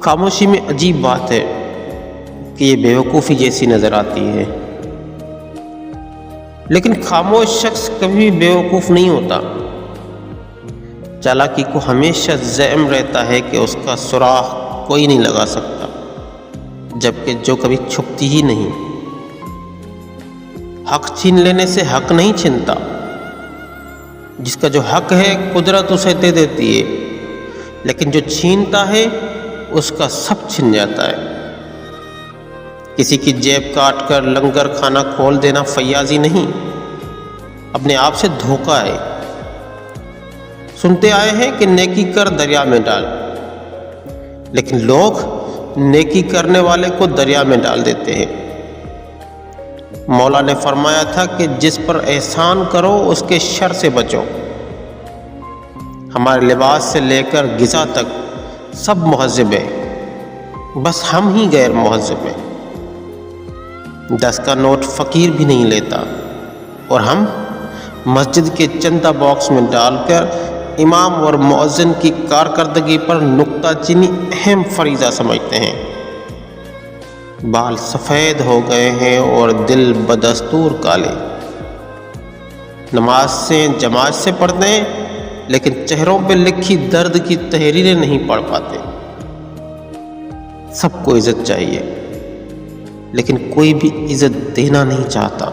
خاموشی میں عجیب بات ہے کہ یہ بیوقوفی جیسی نظر آتی ہے، لیکن خاموش شخص کبھی بیوقوف نہیں ہوتا۔ چالاکی کو ہمیشہ زعم رہتا ہے کہ اس کا سراغ کوئی نہیں لگا سکتا، جبکہ جو کبھی چھپتی ہی نہیں۔ حق چھین لینے سے حق نہیں چھنتا، جس کا جو حق ہے قدرت اسے دے دیتی ہے، لیکن جو چھینتا ہے اس کا سب چھن جاتا ہے۔ کسی کی جیب کاٹ کر لنگر کھانا کھول دینا فیاضی نہیں، اپنے آپ سے دھوکہ ہے۔ سنتے آئے ہیں کہ نیکی کر دریا میں ڈال، لیکن لوگ نیکی کرنے والے کو دریا میں ڈال دیتے ہیں۔ مولا نے فرمایا تھا کہ جس پر احسان کرو اس کے شر سے بچو۔ ہمارے لباس سے لے کر غذا تک سب مہذب ہے، بس ہم ہی غیر مہذب ہیں۔ 10 کا نوٹ فقیر بھی نہیں لیتا، اور ہم مسجد کے چندہ باکس میں ڈال کر امام اور مؤذن کی کارکردگی پر نکتہ چینی اہم فریضہ سمجھتے ہیں۔ بال سفید ہو گئے ہیں اور دل بدستور کالے۔ نماز سے جماعت سے پڑھتے ہیں، لیکن چہروں پہ لکھی درد کی تحریریں نہیں پڑھ پاتے۔ سب کو عزت چاہیے، لیکن کوئی بھی عزت دینا نہیں چاہتا۔